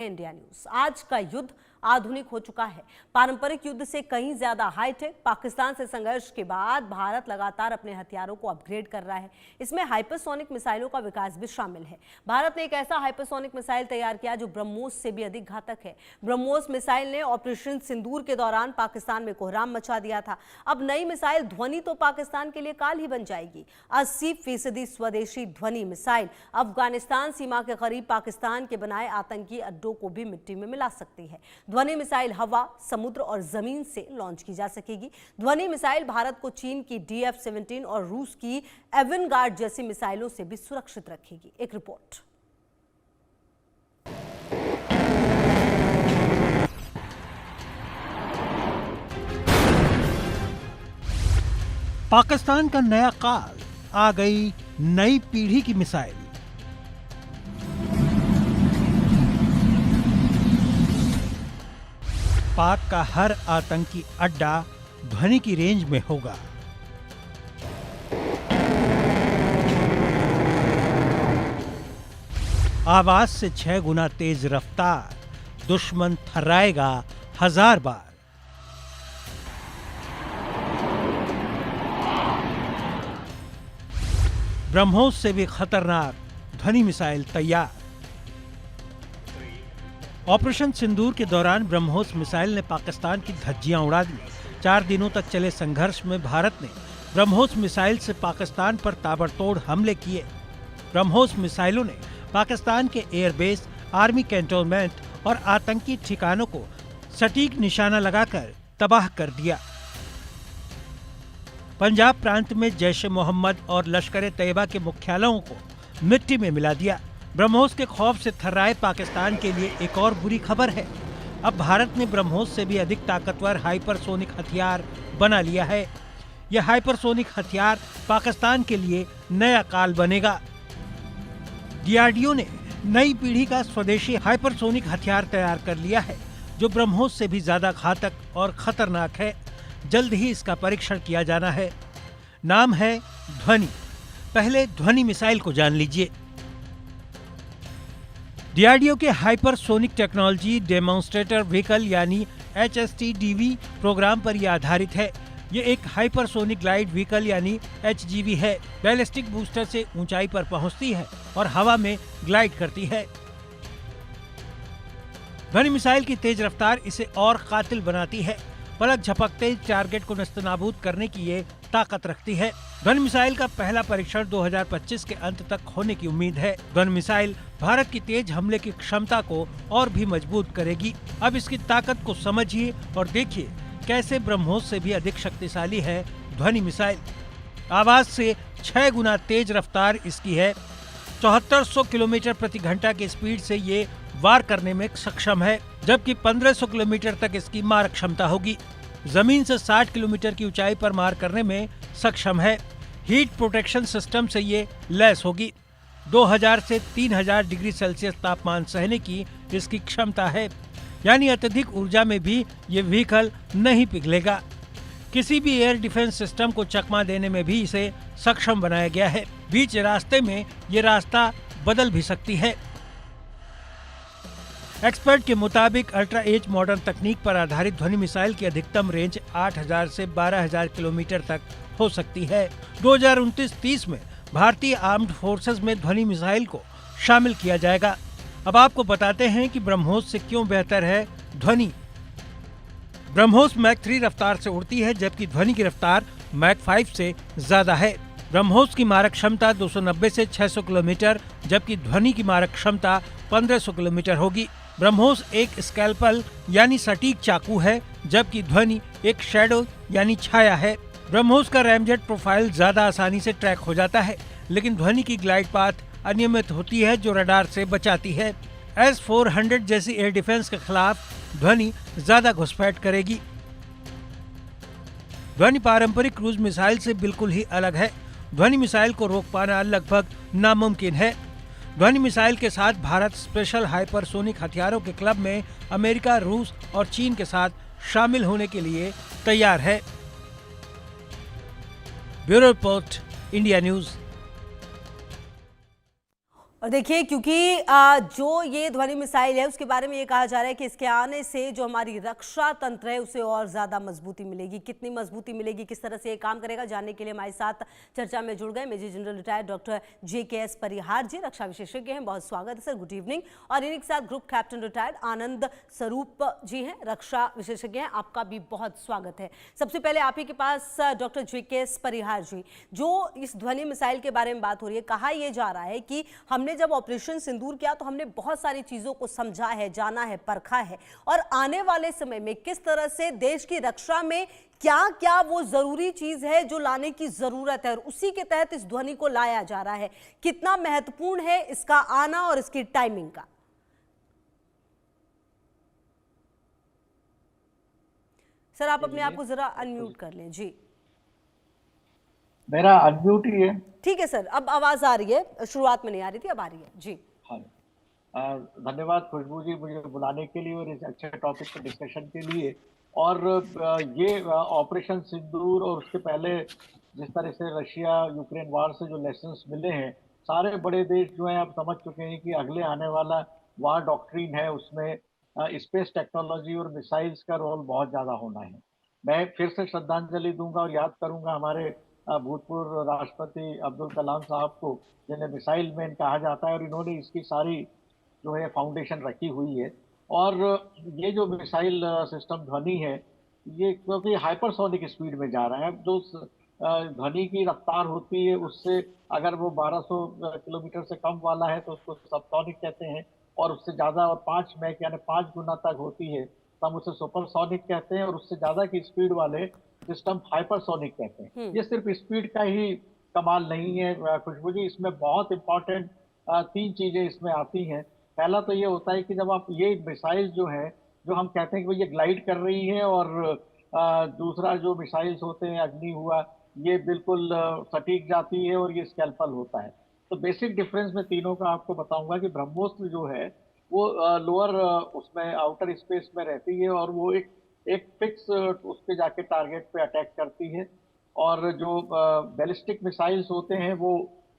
India news. आज का युद्ध आधुनिक हो चुका है। पारंपरिक युद्ध से कहीं ज्यादा हाईटेक। पाकिस्तान से संघर्ष के बाद भारत लगातार अपने हथियारों को अपग्रेड कर रहा है। इसमें हाइपरसोनिक मिसाइलों का विकास भी शामिल है। भारत ने एक ऐसा हाइपरसोनिक मिसाइल तैयार किया जो ब्रह्मोस से भी अधिक घातक है। ब्रह्मोस मिसाइल ने ऑपरेशन सिंदूर के दौरान पाकिस्तान में कोहराम मचा दिया था। अब नई मिसाइल ध्वनि तो पाकिस्तान के लिए काल ही बन जाएगी। 80% स्वदेशी ध्वनि मिसाइल अफगानिस्तान सीमा के करीब पाकिस्तान के बनाए आतंकी अड्डों को भी मिट्टी में मिला सकती है। ध्वनि मिसाइल हवा, समुद्र और जमीन से लॉन्च की जा सकेगी। ध्वनि मिसाइल भारत को चीन की DF-17 और रूस की एवेनगार्ड जैसी मिसाइलों से भी सुरक्षित रखेगी। एक रिपोर्ट। पाकिस्तान का नया काल, आ गई नई पीढ़ी की मिसाइल। पाक का हर आतंकी अड्डा ध्वनि की रेंज में होगा। आवाज से 6 गुना तेज रफ्तार, दुश्मन थर्राएगा 1000 बार। ब्रह्मोस से भी खतरनाक ध्वनि मिसाइल तैयार। ऑपरेशन सिंदूर के दौरान ब्रह्मोस मिसाइल ने पाकिस्तान की धज्जियां उड़ा दी। 4 दिनों तक चले संघर्ष में भारत ने ब्रह्मोस मिसाइल से पाकिस्तान पर ताबड़तोड़ हमले किए। ब्रह्मोस मिसाइलों ने पाकिस्तान के एयरबेस, आर्मी कैंटोनमेंट और आतंकी ठिकानों को सटीक निशाना लगाकर तबाह कर दिया। पंजाब प्रांत में जैश ए मोहम्मद और लश्कर-ए-तैयबा के मुख्यालयों को मिट्टी में मिला दिया। ब्रह्मोस के खौफ से थर्राए पाकिस्तान के लिए एक और बुरी खबर है। अब भारत ने ब्रह्मोस से भी अधिक ताकतवर हाइपरसोनिक हथियार बना लिया है। यह हाइपरसोनिक हथियार पाकिस्तान के लिए नया काल बनेगा। DRDO ने नई पीढ़ी का स्वदेशी हाइपरसोनिक हथियार तैयार कर लिया है, जो ब्रह्मोस से भी ज्यादा घातक और खतरनाक है। जल्द ही इसका परीक्षण किया जाना है। नाम है ध्वनि। पहले ध्वनि मिसाइल को जान लीजिए। DRDO के हाइपरसोनिक टेक्नोलॉजी डेमोन्स्ट्रेटर व्हीकल यानी HSTDV प्रोग्राम पर यह आधारित है। ये एक हाइपरसोनिक ग्लाइड व्हीकल यानी HGV है। बैलिस्टिक बूस्टर से ऊंचाई पर पहुंचती है और हवा में ग्लाइड करती है। ध्वनि मिसाइल की तेज रफ्तार इसे और कातिल बनाती है। पलक झपकते टारगेट को नस्तनाबूद करने की ये ताकत रखती है। ध्वनि मिसाइल का पहला परीक्षण 2025 के अंत तक होने की उम्मीद है। ध्वनि मिसाइल भारत की तेज हमले की क्षमता को और भी मजबूत करेगी। अब इसकी ताकत को समझिए और देखिए कैसे ब्रह्मोस से भी अधिक शक्तिशाली है ध्वनि मिसाइल। आवाज से 6 गुना तेज रफ्तार इसकी है। 7400 किलोमीटर प्रति घंटा की स्पीड से ये वार करने में सक्षम है, जबकि 1500 किलोमीटर तक इसकी मार क्षमता होगी। जमीन से 60 किलोमीटर की ऊंचाई पर मार करने में सक्षम है। हीट प्रोटेक्शन सिस्टम से ये लैस होगी। 2000 से 3000 डिग्री सेल्सियस तापमान सहने की इसकी क्षमता है, यानी अत्यधिक ऊर्जा में भी ये व्हीकल नहीं पिघलेगा। किसी भी एयर डिफेंस सिस्टम को चकमा देने में भी इसे सक्षम बनाया गया है। बीच रास्ते में ये रास्ता बदल भी सकती है। एक्सपर्ट के मुताबिक अल्ट्रा एज मॉडर्न तकनीक पर आधारित ध्वनि मिसाइल की अधिकतम रेंज 8000 से 12000 किलोमीटर तक हो सकती है। 2029-30 में भारतीय आर्म्ड फोर्सेस में ध्वनि मिसाइल को शामिल किया जाएगा। अब आपको बताते हैं कि ब्रह्मोस से क्यों बेहतर है ध्वनि। ब्रह्मोस मैक 3 रफ्तार से उड़ती है, जबकि ध्वनि की रफ्तार मैक 5 से ज्यादा है। ब्रह्मोस की मारक क्षमता 290 से 600 किलोमीटर, जबकि ध्वनि की मारक क्षमता 1500 किलोमीटर होगी। ब्रह्मोस एक स्कैल्पल यानी सटीक चाकू है, जबकि ध्वनि एक शैडो यानी छाया है। ब्रह्मोस का रैमजेट प्रोफाइल ज्यादा आसानी से ट्रैक हो जाता है, लेकिन ध्वनि की ग्लाइड पाथ अनियमित होती है, जो रडार से बचाती है। S-400 जैसी एयर डिफेंस के खिलाफ ध्वनि ज्यादा घुसपैठ करेगी। ध्वनि पारंपरिक क्रूज मिसाइल से बिल्कुल ही अलग है। ध्वनि मिसाइल को रोक पाना लगभग नामुमकिन है। ध्वनि मिसाइल के साथ भारत स्पेशल हाइपरसोनिक हथियारों के क्लब में अमेरिका, रूस और चीन के साथ शामिल होने के लिए तैयार है। Bureau report, India news. और देखिए, क्योंकि जो ये ध्वनि मिसाइल है उसके बारे में ये कहा जा रहा है कि इसके आने से जो हमारी रक्षा तंत्र है उसे और ज़्यादा मजबूती मिलेगी। कितनी मजबूती मिलेगी, किस तरह से ये काम करेगा, जानने के लिए हमारे साथ चर्चा में जुड़ गए major general retired doctor JKS Parihar ji, रक्षा विशेषज्ञ हैं। बहुत स्वागत है सर, गुड इवनिंग। और इन्हीं के साथ ग्रुप कैप्टन रिटायर्ड आनंद स्वरूप जी हैं, रक्षा विशेषज्ञ हैं, आपका भी बहुत स्वागत है। सबसे पहले आप ही के पास डॉक्टर JKS परिहार जी, जो इस ध्वनि मिसाइल के बारे में बात हो रही है, कहा यह जा रहा है कि हमने जब ऑपरेशन सिंदूर किया तो हमने बहुत सारी चीजों को समझा है, जाना है, परखा है, और आने वाले समय में किस तरह से देश की रक्षा में क्या क्या वो जरूरी चीज है जो लाने की जरूरत है, और उसी के तहत इस ध्वनि को लाया जा रहा है। कितना महत्वपूर्ण है इसका आना और इसकी टाइमिंग का? सर आप अपने आप को जरा अनम्यूट कर लें जी। मेरा अनम्यूट ही है। ठीक है सर, अब आवाज आ रही है, शुरुआत में नहीं आ रही थी, अब आ रही है जी। हाँ, धन्यवाद खुशबू जी मुझे बुलाने के लिए और इस अच्छे टॉपिक पर डिस्कशन के लिए। और ये ऑपरेशन सिंदूर और उसके पहले जिस तरह से रशिया यूक्रेन वार से जो लेसन्स मिले हैं, सारे बड़े देश जो हैं अब समझ चुके हैं कि अगले आने वाला वार डॉक्ट्रिन है उसमें स्पेस टेक्नोलॉजी और मिसाइल्स का रोल बहुत ज़्यादा होना है। मैं फिर से श्रद्धांजलि दूंगा और याद करूंगा हमारे भूतपूर्व राष्ट्रपति अब्दुल कलाम साहब को, जिन्हें मिसाइल मैन कहा जाता है, और इन्होंने इसकी सारी जो है फाउंडेशन रखी हुई है। और ये जो मिसाइल सिस्टम ध्वनि है, ये क्योंकि हाइपरसोनिक स्पीड में जा रहा है, जो ध्वनि की रफ्तार होती है उससे अगर वो 1200 किलोमीटर से कम वाला है तो उसको सबसोनिक कहते हैं, और उससे ज़्यादा और 5 मैक यानी 5 गुना तक होती है तो हम उसे सुपरसोनिक कहते हैं, और उससे ज़्यादा की स्पीड वाले सिस्टम हाइपरसोनिक कहते हैं। ये सिर्फ स्पीड का ही कमाल नहीं है खुशबू जी, इसमें बहुत इंपॉर्टेंट 3 चीज़ें इसमें आती हैं। पहला तो ये होता है कि जब आप ये मिसाइल जो है, जो हम कहते हैं कि ये ग्लाइड कर रही है, और दूसरा जो मिसाइल्स होते हैं अग्नि हुआ, ये बिल्कुल सटीक जाती है और ये स्कैल्पल होता है। तो बेसिक डिफरेंस मैं तीनों का आपको बताऊंगा कि ब्रह्मोस्त्र जो है वो लोअर उसमें आउटर स्पेस में रहती है, और वो एक फिक्स उस पे जाके टारगेट पे अटैक करती है। और जो बैलिस्टिक मिसाइल्स होते हैं वो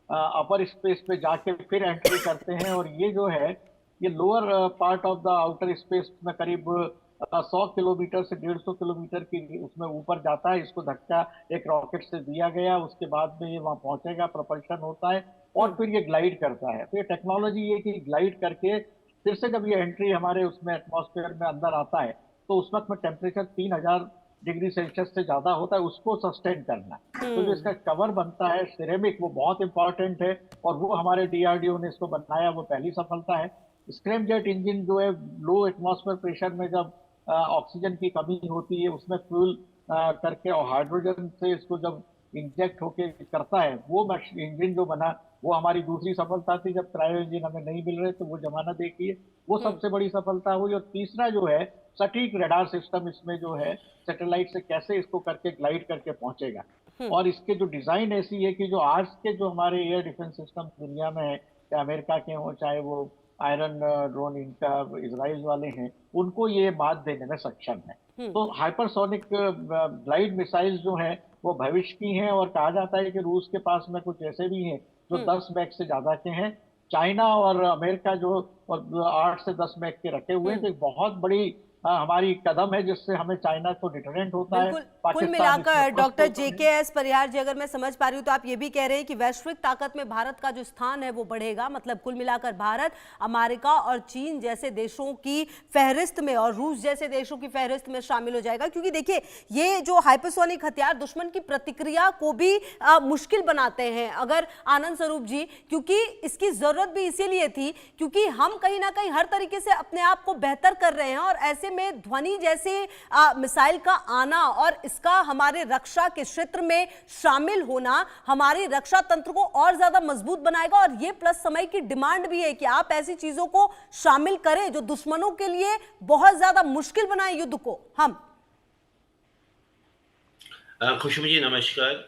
अपर स्पेस पे जाके फिर एंट्री करते हैं, और ये जो है ये lower part of the outer space में करीब 100 किलोमीटर से 150 किलोमीटर की उसमें ऊपर जाता है। इसको धक्का एक रॉकेट से दिया गया, उसके बाद में ये वहाँ पहुंचेगा, प्रोपल्शन होता है और फिर ये ग्लाइड करता है। तो ये टेक्नोलॉजी ये कि ग्लाइड करके फिर से जब ये एंट्री हमारे उसमें एटमॉस्फेयर में अंदर आता है तो उस वक्त में टेम्परेचर 3000 डिग्री सेल्सियस से ज्यादा होता है, उसको सस्टेन करना। तो जो इसका कवर बनता है सिरेमिक, वो बहुत इंपॉर्टेंट है, और वो हमारे DRDO ने इसको बनाया, वो पहली सफलता है। स्क्रैमजेट इंजन जो है लो एटमॉस्फेयर प्रेशर में जब ऑक्सीजन की कमी होती है उसमें फ्यूल करके और हाइड्रोजन से इसको जब इंजेक्ट होके करता है, वो इंजन जो बना वो हमारी दूसरी सफलता थी। जब क्रायो इंजन हमें नहीं मिल रहे तो वो जमाना देखिए, वो सबसे बड़ी सफलता हुई। और तीसरा जो है सटीक रडार सिस्टम, इसमें जो है सैटेलाइट से कैसे इसको करके ग्लाइड करके पहुंचेगा। और इसके जो डिजाइन ऐसी है कि जो आज के जो हमारे एयर डिफेंस सिस्टम दुनिया में है, चाहे अमेरिका के हों चाहे वो आयरन ड्रोन इनका इसराइल वाले हैं, उनको ये बात देने में सक्षम है। तो हाइपरसोनिक ग्लाइड मिसाइल जो है वो भविष्य की हैं, और कहा जाता है कि रूस के पास में कुछ ऐसे भी हैं जो 10 मैक से ज्यादा के हैं। चाइना और अमेरिका जो 8 से 10 मैक के रखे हुए हैं। तो एक बहुत बड़ी हमारी कदम है जिससे हमें चाइना को डिटरेंट होता है। कुल मिलाकर डॉक्टर JKS परिहार जी, अगर मैं समझ पा रही हूँ तो आप ये भी कह रहे हैं कि वैश्विक ताकत में भारत का जो स्थान है वो बढ़ेगा। मतलब कुल मिलाकर भारत अमेरिका और चीन जैसे देशों की फहरिस्त में और रूस जैसे देशों की फहरिस्त में शामिल हो जाएगा। क्योंकि देखिए, ये जो हाइपरसोनिक हथियार दुश्मन की प्रतिक्रिया को भी मुश्किल बनाते हैं। अगर आनंद स्वरूप जी, क्योंकि इसकी जरूरत भी इसीलिए थी क्योंकि हम कहीं ना कहीं हर तरीके से अपने आप को बेहतर कर रहे हैं, और ऐसे में ध्वनि जैसे मिसाइल का आना और इसका हमारे रक्षा के क्षेत्र में शामिल होना हमारी रक्षा तंत्र को और ज्यादा मजबूत बनाएगा। और ये प्लस समय की डिमांड भी है कि आप ऐसी चीजों को शामिल करें जो दुश्मनों के लिए बहुत ज्यादा मुश्किल बनाए युद्ध को। हम खुशबू जी नमस्कार।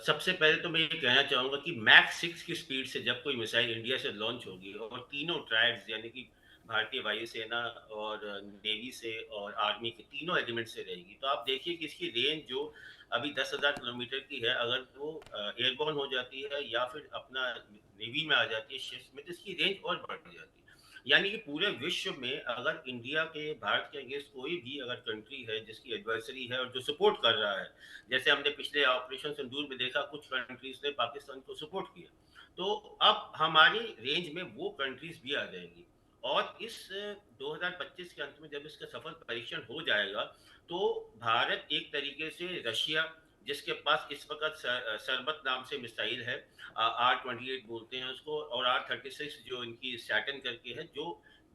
सबसे पहले तो मैं ये कहना चाहूंगा कि मैक 6 की स्पीड से जब कोई मिसाइल इंडिया से लॉन्च होगी और तीनों ट्रायड्स यानी कि भारतीय वायुसेना और नेवी से और आर्मी के तीनों एलिमेंट से रहेगी। तो आप देखिए कि इसकी रेंज जो अभी 10,000 किलोमीटर की है, अगर वो एयरबोर्न हो जाती है या फिर अपना नेवी में आ जाती है शिप्स में, तो इसकी रेंज और बढ़ जाती है। यानी कि पूरे विश्व में अगर इंडिया के, भारत के अगेंस्ट कोई भी अगर कंट्री है जिसकी एडवर्सरी है और जो सपोर्ट कर रहा है, जैसे हमने पिछले ऑपरेशन सिंदूर में देखा, कुछ कंट्रीज ने पाकिस्तान को सपोर्ट किया, तो अब हमारी रेंज में वो कंट्रीज भी आ जाएंगी। और इस 2025 के अंत में जब इसका सफल परीक्षण हो जाएगा, तो भारत एक तरीके से रशिया, जिसके पास इस वक्त सरबत नाम से मिसाइल है, R-28 बोलते हैं उसको, और R-36 जो इनकी सैटन करके है, जो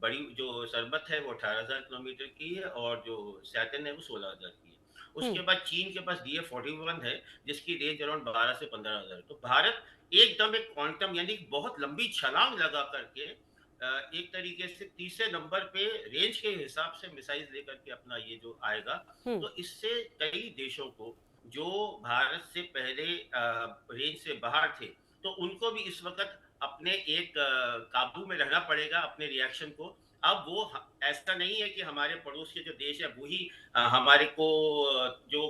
बड़ी जो सरबत है वो 18,000 किलोमीटर की है और जो सैटन है वो 16,000 की है। उसके बाद चीन के पास DF-41 है, जिसकी रेंज अराउंड 12 से 15,000। तो भारत एकदम एक क्वांटम यानी बहुत लंबी छलांग लगा करके एक तरीके से तीसरे नंबर पे रेंज के हिसाब से मिसाइल लेकर के अपना ये जो आएगा, तो इससे कई देशों को जो भारत से पहले रेंज से बाहर थे, तो उनको भी इस वक्त अपने एक काबू में रहना पड़ेगा अपने रिएक्शन को। अब वो ऐसा नहीं है कि हमारे पड़ोस के जो देश है वही हमारे को जो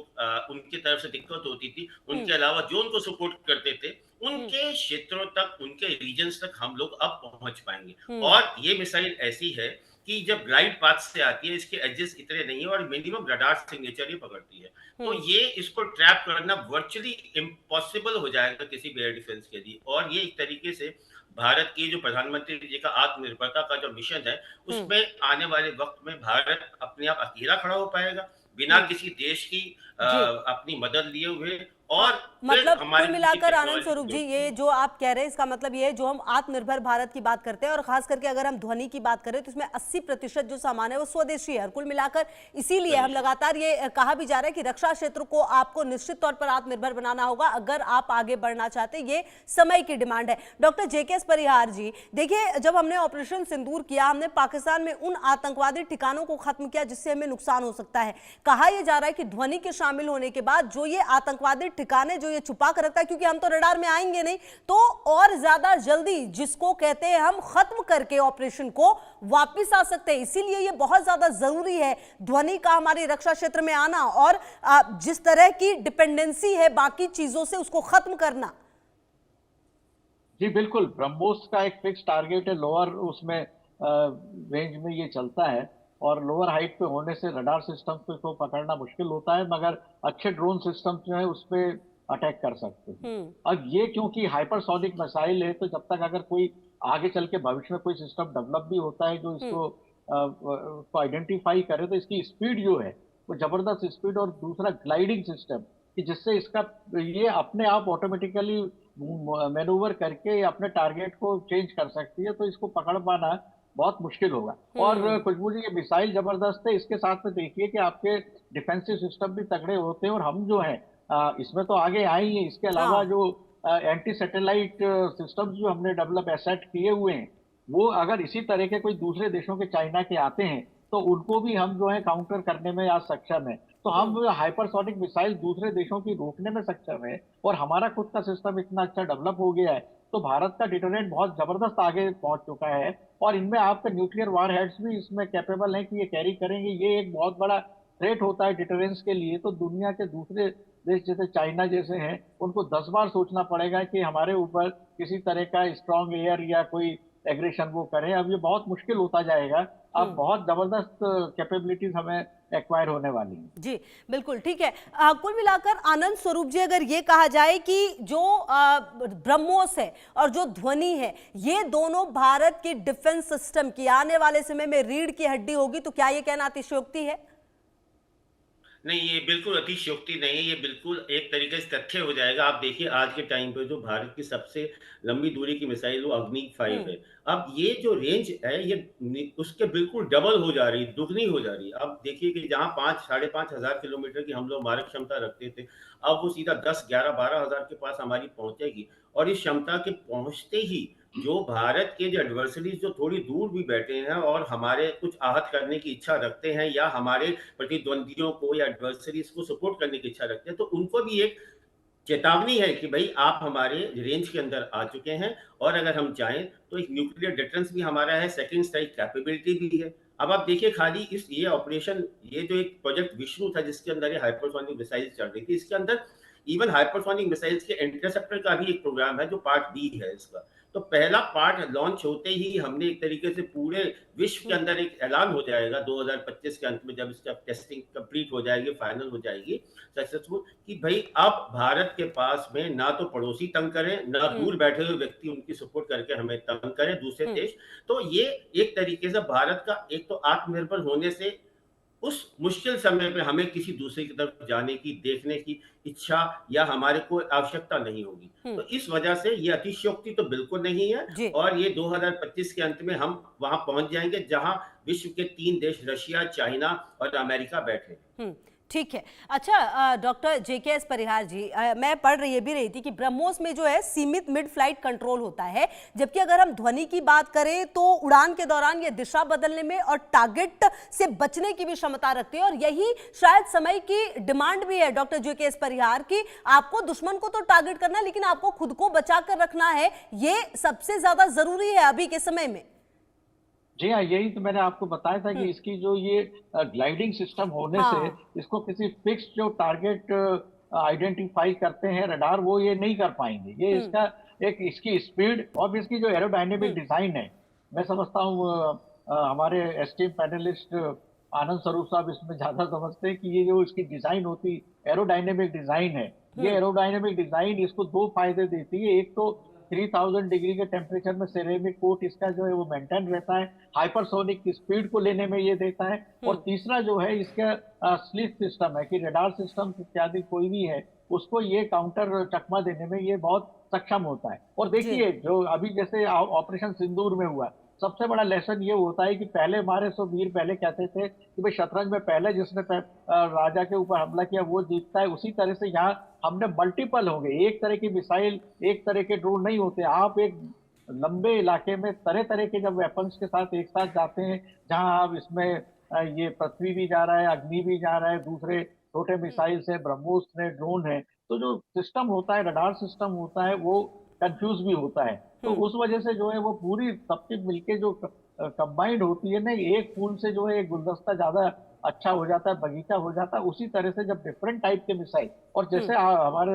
उनकी तरफ से दिक्कत होती थी, उनके अलावा जो उनको सपोर्ट करते थे, उनके क्षेत्रों तक, उनके रीजन्स तक हम लोग अब पहुंच पाएंगे। और ये मिसाइल ऐसी है कि जब ग्लाइड पाथ से आती है, इसके एजेस इतने नहीं है और मिनिमम रडार सिग्नेचर ही पकड़ती है, तो ये इसको ट्रैप करना वर्चुअली इम्पॉसिबल हो जाएगा किसी भी एयर डिफेंस के लिए। और ये एक तरीके से भारत की जो प्रधानमंत्री जी का आत्मनिर्भरता का जो मिशन है, उसमें आने वाले वक्त में भारत अपने आप अकेला खड़ा हो पाएगा बिना किसी देश की अपनी मदद लिए हुए। और मतलब कुल मिलाकर आनंद स्वरूप जी, ये जो आप कह रहे हैं इसका मतलब ये है, जो हम आत्मनिर्भर भारत की बात करते हैं और खास करके अगर हम ध्वनि की बात करें तो इसमें 80% जो सामान है वो स्वदेशी है। और कुल मिलाकर इसीलिए हम लगातार ये कहा भी जा रहा है कि रक्षा क्षेत्र को आपको निश्चित तौर पर आत्मनिर्भर बनाना होगा अगर आप आगे बढ़ना चाहते हैं। ये समय की डिमांड है। डॉक्टर JK परिहार जी, देखिए, जब हमने ऑपरेशन सिंदूर किया, हमने पाकिस्तान में उन आतंकवादी ठिकानों को खत्म किया जिससे हमें नुकसान हो सकता है। कहा यह जा रहा है कि ध्वनि के शामिल होने के बाद जो ये आतंकवादी ठिकाने जो ये छुपा कर रखता है, क्योंकि हम तो रडार में आएंगे नहीं, तो और ज्यादा जल्दी जिसको कहते हैं हम खत्म करके ऑपरेशन को वापस आ सकते हैं। इसीलिए ये बहुत ज्यादा जरूरी है ध्वनि का हमारी रक्षा क्षेत्र में आना और जिस तरह की डिपेंडेंसी है बाकी चीजों से उसको खत्म करना। जी बिल्कुल, ब्रह्मोस का एक फिक्स टारगेट है, लोअर उसमें रेंज में ये चलता है और लोअर हाइट पे होने से रडार सिस्टम को पकड़ना मुश्किल होता है, मगर अच्छे ड्रोन सिस्टम जो है उस पर अटैक कर सकते हैं। अब ये क्योंकि हाइपरसोनिक मिसाइल है, तो जब तक अगर कोई आगे चल के भविष्य में कोई सिस्टम डेवलप भी होता है जो इसको आइडेंटिफाई करे, तो इसकी स्पीड जो है वो जबरदस्त स्पीड, और दूसरा ग्लाइडिंग सिस्टम कि जिससे इसका ये अपने आप ऑटोमेटिकली मैनूवर करके अपने टारगेट को चेंज कर सकती है, तो इसको पकड़ पाना बहुत मुश्किल होगा। और खुशबू जी, ये मिसाइल जबरदस्त है, इसके साथ में देखिए कि आपके डिफेंसिव सिस्टम भी तगड़े होते हैं, और हम जो है इसमें तो आगे आए ही हैं। इसके अलावा जो एंटी सैटेलाइट सिस्टम जो हमने डेवलप एसेट किए हुए हैं, वो अगर इसी तरह के कोई दूसरे देशों के, चाइना के आते हैं, तो उनको भी हम जो है काउंटर करने में आज सक्षम है। तो हम हाइपरसोनिक मिसाइल दूसरे देशों की रोकने में सक्षम है, और हमारा खुद का सिस्टम इतना अच्छा डेवलप हो गया है, तो भारत का डिटरेंट बहुत जबरदस्त आगे पहुंच चुका है। और इनमें आपके न्यूक्लियर वार हेड्स भी इसमें कैपेबल हैं कि ये कैरी करेंगे। ये एक बहुत बड़ा थ्रेट होता है डिटरेंस के लिए। तो दुनिया के दूसरे देश जैसे चाइना जैसे हैं, उनको 10 बार सोचना पड़ेगा कि हमारे ऊपर किसी तरह का स्ट्रॉन्ग एयर या कोई एग्रेशन वो करें। अब ये बहुत मुश्किल होता जाएगा। अब बहुत जबरदस्त कैपेबिलिटीज हमें एक्वायर होने वाली है। जी बिल्कुल ठीक है। कुल मिलाकर आनंद स्वरूप जी, अगर ये कहा जाए कि जो ब्रह्मोस है और जो ध्वनि है, ये दोनों भारत की डिफेंस सिस्टम की आने वाले समय में रीढ़ की हड्डी होगी, तो क्या ये कहना अतिशयोक्ति है? नहीं, ये बिल्कुल अतिशयोक्ति नहीं है, ये बिल्कुल एक तरीके से तथ्य हो जाएगा। आप देखिए आज के टाइम पे जो भारत की सबसे लंबी दूरी की मिसाइल वो अग्नि 5 है। अब ये जो रेंज है ये उसके बिल्कुल डबल हो जा रही है, दुगनी हो जा रही है। अब देखिए कि जहां 5-5,500 किलोमीटर की हम लोग मारक क्षमता रखते थे, अब वो सीधा 10, 11, 12,000 के पास हमारी पहुंचेगी। और इस क्षमता के पहुंचते ही जो भारत के जो एडवर्सरीज जो थोड़ी दूर भी बैठे हैं और हमारे कुछ आहत करने की इच्छा रखते हैं या हमारे प्रतिद्वंदियों को या एडवर्सरीज को सपोर्ट करने की इच्छा रखते हैं, तो उनको भी एक चेतावनी है कि भाई आप हमारे रेंज के अंदर आ चुके हैं, और अगर हम चाहें तो एक न्यूक्लियर डिफरेंस भी हमारा है, सेकंड स्ट्राइक कैपेबिलिटी भी है। अब आप देखिए खाली इस ये ऑपरेशन, ये जो एक प्रोजेक्ट विष्णु था जिसके अंदर ये हाइपरसोनिक मिसाइल चल रही थी, इसके अंदर इवन हाइपरसोनिक मिसाइल्स के इंटरसेप्टर का भी एक प्रोग्राम है जो पार्ट बी है इसका। तो पहला पार्ट लॉन्च होते ही हमने एक तरीके से पूरे विश्व के अंदर एक ऐलान हो जाएगा 2025 के अंत में, जब इसका टेस्टिंग कंप्लीट हो जाएगी, फाइनल हो जाएगी सक्सेसफुल, कि भाई अब भारत के पास में ना तो पड़ोसी तंग करें, ना दूर बैठे हुए व्यक्ति उनकी सपोर्ट करके हमें तंग करें दूसरे देश। तो ये एक तरीके से भारत का एक तो आत्मनिर्भर होने से उस मुश्किल समय पे हमें किसी दूसरे की तरफ जाने की, देखने की इच्छा या हमारे को आवश्यकता नहीं होगी। तो इस वजह से ये अतिशयोक्ति तो बिल्कुल नहीं है, जी। और ये 2025 के अंत में हम वहां पहुंच जाएंगे जहां विश्व के 3 देश रशिया, चाइना और अमेरिका बैठे। ठीक है। अच्छा डॉक्टर जेकेएस परिहार जी, मैं पढ़ रही भी रही थी कि ब्रह्मोस में जो है सीमित मिड फ्लाइट कंट्रोल होता है, जबकि अगर हम ध्वनि की बात करें तो उड़ान के दौरान ये दिशा बदलने में और टारगेट से बचने की भी क्षमता रखती है, और यही शायद समय की डिमांड भी है डॉक्टर जेकेएस परिहार की। आपको दुश्मन को तो टारगेट करना है, लेकिन आपको खुद को बचा कर रखना है, ये सबसे ज्यादा जरूरी है अभी के समय में। जी हाँ, यही तो मैंने आपको बताया था कि इसकी जो ये ग्लाइडिंग सिस्टम होने से इसको किसी फिक्स जो टारगेट आइडेंटिफाई करते हैं रडार, वो ये नहीं कर पाएंगे। ये इसका एक इसकी स्पीड और इसकी जो एरोडायनेमिक डिजाइन है, मैं समझता हूँ हमारे एस्टीम पैनलिस्ट आनंद स्वरूप साहब इसमें ज्यादा समझते हैं कि ये जो इसकी डिजाइन होती एरोडायनेमिक डिजाइन है, ये एरोडायनेमिक डिजाइन इसको दो फायदे देती है। एक तो 3000 डिग्री के टेम्परेचर में सिरेमिक कोट इसका जो है वो मेंटेन रहता है, हाइपरसोनिक की स्पीड को लेने में ये देता है। और तीसरा जो है इसका स्लीप सिस्टम है कि रडार सिस्टम इत्यादि कोई भी है उसको ये काउंटर चकमा देने में ये बहुत सक्षम होता है। और देखिए जो अभी जैसे ऑपरेशन सिंदूर में हुआ, सबसे बड़ा लेसन ये होता है कि पहले हमारे सो वीर पहले कहते थे कि भाई शतरंज में पहले जिसने राजा के ऊपर हमला किया वो जीतता है। उसी तरह से यहाँ हमने मल्टीपल हो गए, एक तरह की मिसाइल, एक तरह के ड्रोन नहीं होते। आप एक लंबे इलाके में तरह तरह के जब वेपन्स के साथ एक साथ जाते हैं, जहां आप इसमें ये पृथ्वी भी जा रहा है, अग्नि भी जा रहा है, दूसरे छोटे मिसाइल से, ब्रह्मोस है, ड्रोन है, तो जो सिस्टम होता है, रडार सिस्टम होता है, वो कंफ्यूज भी होता है। तो उस वजह से जो है वो पूरी सबकी मिलके जो कंबाइंड होती है ना, एक फूल से जो है एक गुलदस्ता ज्यादा अच्छा हो जाता है, बगीचा हो जाता है। उसी तरह से जब डिफरेंट टाइप के मिसाइल, और जैसे हमारे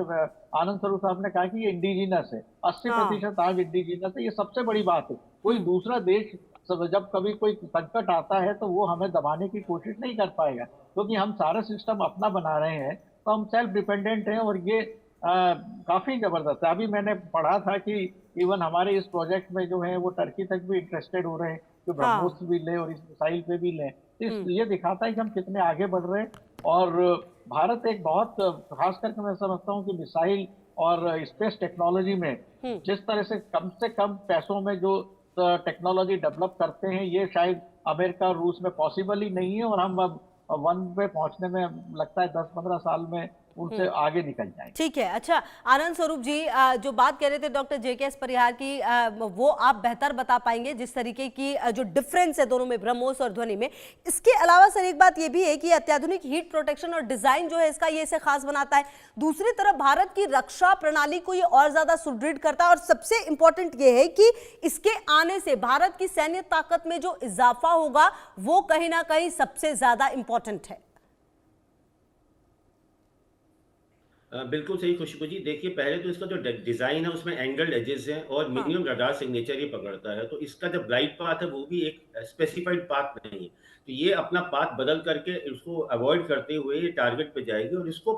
आनंद स्वरूप साहब ने कहा कि ये इंडिजिनस है, 80% आज इंडिजिनस है, ये सबसे बड़ी बात है। कोई दूसरा देश जब कभी कोई संकट आता है तो वो हमें दबाने की कोशिश नहीं कर पाएगा, क्योंकि हम सारा सिस्टम अपना बना रहे हैं, तो हम सेल्फ डिपेंडेंट हैं। और ये काफी जबरदस्त है। अभी मैंने पढ़ा था कि इवन हमारे इस प्रोजेक्ट में जो है वो टर्की तक भी इंटरेस्टेड हो रहे हैं कि ब्रह्मोस भी लें और इस मिसाइल पे भी लें। ये दिखाता है कि हम कितने आगे बढ़ रहे हैं। और भारत एक बहुत, खास करके मैं समझता हूँ कि मिसाइल और स्पेस टेक्नोलॉजी में जिस तरह से कम पैसों में जो टेक्नोलॉजी डेवलप करते हैं, ये शायद अमेरिका और रूस में पॉसिबल ही नहीं है। और हम अब 1 पे पहुंचने में लगता है 10-15 साल में उनसे आगे निकल जाएंगे। ठीक है। अच्छा आनंद स्वरूप जी, जो बात कह रहे थे डॉक्टर जेकेएस परिहार की, वो आप बेहतर बता पाएंगे जिस तरीके की जो डिफरेंस है दोनों में, ब्रह्मोस और ध्वनि में। इसके अलावा सर एक बात ये भी है कि अत्याधुनिक हीट प्रोटेक्शन और डिजाइन जो है इसका, ये इसे खास बनाता है। दूसरी तरफ भारत की रक्षा प्रणाली को ये और ज्यादा सुदृढ़ करता है, और सबसे इंपॉर्टेंट ये है कि इसके आने से भारत की सैन्य ताकत में जो इजाफा होगा वो कहीं ना कहीं सबसे ज्यादा इंपॉर्टेंट है। बिल्कुल सही खुशबू जी। देखिए पहले तो इसका जो डिजाइन है उसमें एंगल्ड एजेस हैं और मिनिमम रडार सिग्नेचर ही पकड़ता है। तो इसका जो ग्लाइड पाथ है वो भी एक स्पेसिफाइड पाथ नहीं है, तो ये अपना पाथ बदल करके इसको अवॉइड करते हुए ये टारगेट पे जाएगी। और इसको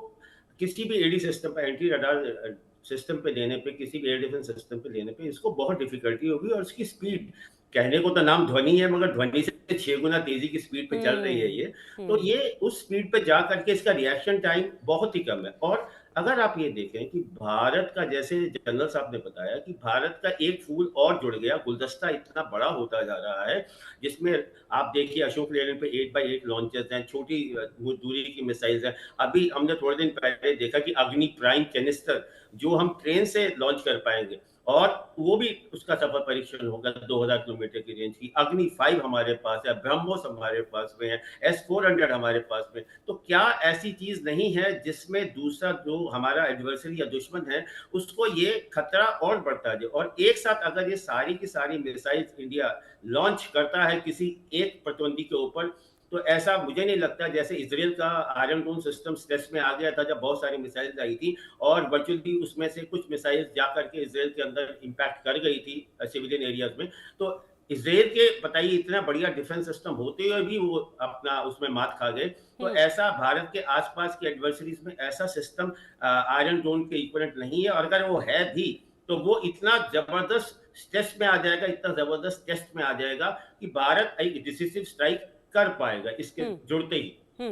किसी भी एडी सिस्टम पे, एंटी रडार सिस्टम पे देने पे, किसी भी एयर डिफेंस सिस्टम पे देने पे इसको बहुत डिफिकल्टी होगी। और इसकी स्पीड, कहने को तो नाम ध्वनि है मगर ध्वनि से 6 गुना तेजी की स्पीड पे चल रही है ये। तो ये उस स्पीड पे जा करके इसका रिएक्शन टाइम बहुत ही कम है। और अगर आप ये देखें कि भारत का, जैसे जनरल साहब ने बताया कि भारत का एक फूल और जुड़ गया, गुलदस्ता इतना बड़ा होता जा रहा है, जिसमें आप देखिए अशोक लेलैंड पे 8x8 लॉन्चर्स हैं, छोटी दूरी की मिसाइल्स हैं। अभी हमने थोड़े दिन पहले देखा कि अग्नि प्राइम कैनिस्टर जो हम ट्रेन से लॉन्च कर पाएंगे, और वो भी उसका सफल परीक्षण होगा 2000 किलोमीटर की रेंज की। अग्नि 5 हमारे पास है, ब्रह्मोस हमारे पास में है, S-400 हमारे पास में। तो क्या ऐसी चीज नहीं है जिसमें दूसरा जो हमारा एडवर्सरी या दुश्मन है उसको ये खतरा और बढ़ता जाए? और एक साथ अगर ये सारी की सारी मिसाइल इंडिया लॉन्च करता है किसी एक प्रतिद्वंदी के ऊपर, तो ऐसा मुझे नहीं लगता। जैसे इजराइल का आयरन डोम सिस्टम टेस्ट में आ गया था जब बहुत सारी मिसाइल आई थी, और वर्चुअली उसमें से कुछ मिसाइल जाकर के इजराइल के अंदर इम्पैक्ट कर गई थी सिविलियन एरियाज में। तो इजराइल के बताइए इतना बढ़िया डिफेंस सिस्टम होते हुए भी वो अपना उसमें मात खा गए। तो ऐसा भारत के आसपास के एडवर्सरीज में ऐसा सिस्टम आयरन डोम के इक्विवेलेंट नहीं है, और अगर वो है भी तो वो इतना जबरदस्त टेस्ट में आ जाएगा, इतना जबरदस्त टेस्ट में आ जाएगा कि भारत एक डिसिसिव स्ट्राइक कर पाएगा इसके जुड़ते ही।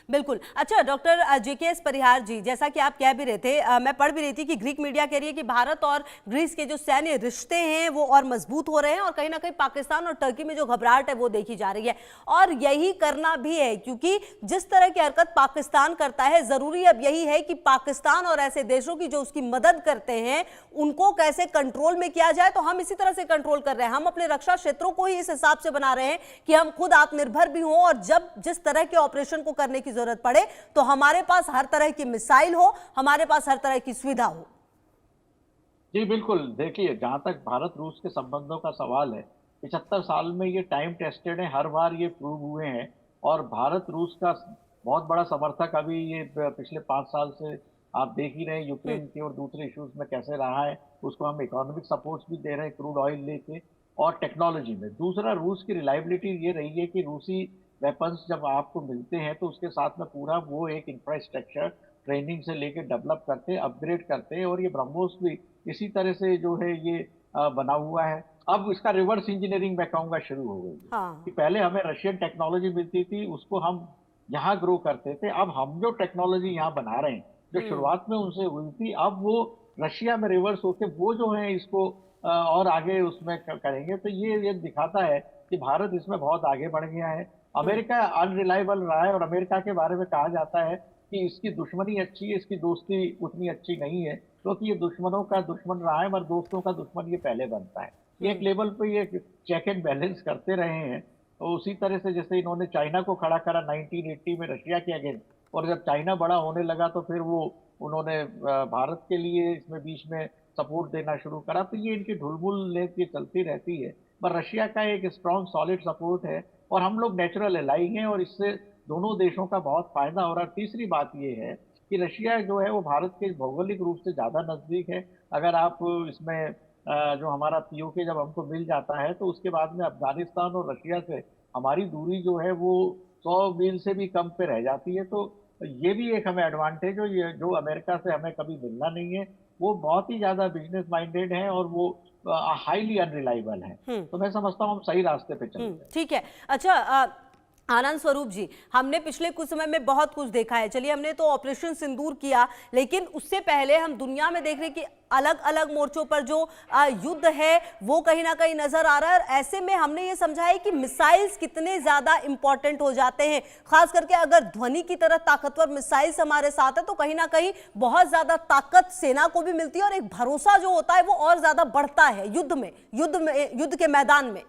बिल्कुल। अच्छा डॉक्टर JKS परिहार जी, जैसा कि आप कह भी रहे थे, मैं पढ़ भी रही थी कि ग्रीक मीडिया कह रही है कि भारत और ग्रीस के जो सैन्य रिश्ते हैं वो और मजबूत हो रहे हैं, और कहीं ना कहीं पाकिस्तान और टर्की में जो घबराहट है वो देखी जा रही है, और यही करना भी है क्योंकि जिस तरह की हरकत पाकिस्तान करता है, जरूरी अब यही है कि पाकिस्तान और ऐसे देशों की जो उसकी मदद करते हैं उनको कैसे कंट्रोल में किया जाए। तो हम इसी तरह से कंट्रोल कर रहे हैं, हम अपने रक्षा क्षेत्रों को ही इस हिसाब से बना रहे हैं कि हम खुद आत्मनिर्भर भी हों, और जब जिस तरह के ऑपरेशन को करने की जरूरत पड़े तो हमारे पास हर तरह की मिसाइल हो, हमारे पास हर तरह की सुविधा हो। जी बिल्कुल। देखिए, जहां तक भारत रूस के संबंधों का सवाल है, 75 साल में ये टाइम टेस्टेड है, हर बार ये प्रूव हुए हैं, और भारत रूस का बहुत बड़ा समर्थक अभी ये पिछले 5 साल से आप देख ही रहे हैं यूक्रेन के और दूसरे इश्यूज में कैसे रहा है। उसको हम इकोनॉमिक सपोर्ट भी दे रहे हैं क्रूड ऑयल लेके, और टेक्नोलॉजी में। दूसरा, रूस की रिलायबिलिटी ये रही है कि रूसी वेपन्स जब आपको मिलते हैं तो उसके साथ में पूरा वो एक इंफ्रास्ट्रक्चर ट्रेनिंग से लेके डेवलप करते हैं, अपग्रेड करते हैं, और ये ब्रह्मोस भी इसी तरह से जो है ये बना हुआ है। अब इसका रिवर्स इंजीनियरिंग मैं कहूँगा शुरू हो गई है। हाँ। कि पहले हमें रशियन टेक्नोलॉजी मिलती थी, उसको हम यहाँ ग्रो करते थे। अब हम जो टेक्नोलॉजी यहाँ बना रहे हैं, जो शुरुआत में उनसे हुई थी, अब वो रशिया में रिवर्स होके वो जो है इसको और आगे उसमें करेंगे। तो ये दिखाता है कि भारत इसमें बहुत आगे बढ़ गया है। अमेरिका अनरिलायबल रहा है, और अमेरिका के बारे में कहा जाता है कि इसकी दुश्मनी अच्छी है, इसकी दोस्ती उतनी अच्छी नहीं है, क्योंकि ये दुश्मनों का दुश्मन रहा है, मगर दोस्तों का दुश्मन ये पहले बनता है। ये एक लेवल पे ये चेक एंड बैलेंस करते रहे हैं। तो उसी तरह से जैसे इन्होंने चाइना को खड़ा करा 1980 में रशिया के अगेंस्ट, और जब चाइना बड़ा होने लगा तो फिर वो उन्होंने भारत के लिए इसमें बीच में सपोर्ट देना शुरू करा। तो ये इनकी ढुलमुल लेके चलती रहती है, पर रशिया का एक स्ट्रॉन्ग सॉलिड सपोर्ट है, और हम लोग नेचुरल एलाई हैं, और इससे दोनों देशों का बहुत फायदा हो रहा है। तीसरी बात ये है कि रशिया जो है वो भारत के भौगोलिक रूप से ज़्यादा नज़दीक है। अगर आप इसमें जो हमारा POK जब हमको मिल जाता है तो उसके बाद में अफगानिस्तान और रशिया से हमारी दूरी जो है वो 100 मील से भी कम पे रह जाती है। तो ये भी एक हमें एडवांटेज हो, ये जो अमेरिका से हमें कभी मिलना नहीं है। वो बहुत ही ज़्यादा बिजनेस माइंडेड है, और वो हाईली अनरिलायबल है। तो मैं समझता हूँ हम सही रास्ते पे चल रहे हैं। ठीक है। अच्छा आनंद स्वरूप जी, हमने पिछले कुछ समय में बहुत कुछ देखा है। चलिए, हमने तो ऑपरेशन सिंदूर किया, लेकिन उससे पहले हम दुनिया में देख रहे हैं कि अलग अलग मोर्चों पर जो युद्ध है वो कहीं ना कहीं नजर आ रहा है। और ऐसे में हमने ये समझा है कि मिसाइल्स कितने ज्यादा इंपॉर्टेंट हो जाते हैं, खास करके अगर ध्वनि की तरह ताकतवर मिसाइल्स हमारे साथ है तो कहीं ना कहीं बहुत ज्यादा ताकत सेना को भी मिलती है, और एक भरोसा जो होता है वो और ज्यादा बढ़ता है युद्ध के मैदान में।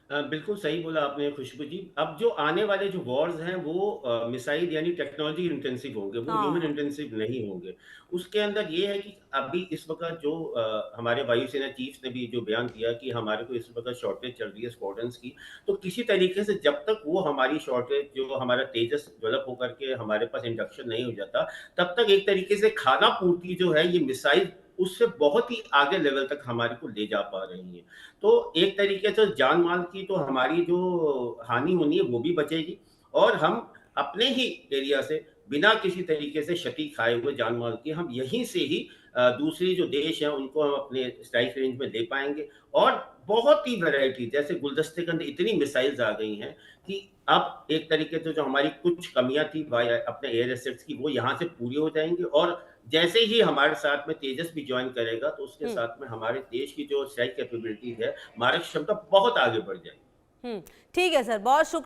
बिल्कुल सही बोला आपने खुशबू जी। अब जो आने वाले जो वॉर्स हैं वो मिसाइल यानी टेक्नोलॉजी इंटेंसिव होंगे, वो ह्यूमन इंटेंसिव नहीं होंगे। उसके अंदर ये है कि अभी इस वक्त जो हमारे वायुसेना चीफ ने भी जो बयान दिया कि हमारे को इस वक्त शॉर्टेज चल रही है स्क्वाड्रंस की, तो किसी तरीके से जब तक वो हमारी शॉर्टेज जो हमारा तेजस डेवलप होकर के हमारे पास इंडक्शन नहीं हो जाता, तब तक एक तरीके से खाना पूर्ति जो है ये मिसाइल उससे बहुत ही आगे लेवल तक हमारे को ले जा पा रही है। तो एक तरीके से जान माल की तो हमारी जो हानि होनी है वो भी बचेगी, और हम अपने ही एरिया से बिना किसी तरीके से क्षति खाए हुए जान माल की हम यहीं से ही दूसरी जो देश हैं उनको हम अपने स्ट्राइक रेंज में ले पाएंगे। और बहुत ही वैरायटी, जैसे गुलदस्ते के अंदर इतनी मिसाइल्स आ गई हैं कि अब एक तरीके से जो हमारी कुछ कमियां थी अपने एयर एसेट्स की वो यहाँ से पूरी हो जाएंगी। और जैसे ही हमारे साथ में तेजस भी ज्वाइन करेगा तो उसके साथ में हमारे देश की जो स्ट्राइक कैपेबिलिटी है, मारक क्षमता बहुत आगे बढ़ जाएगी। ठीक है सर, बहुत शुक्रिया।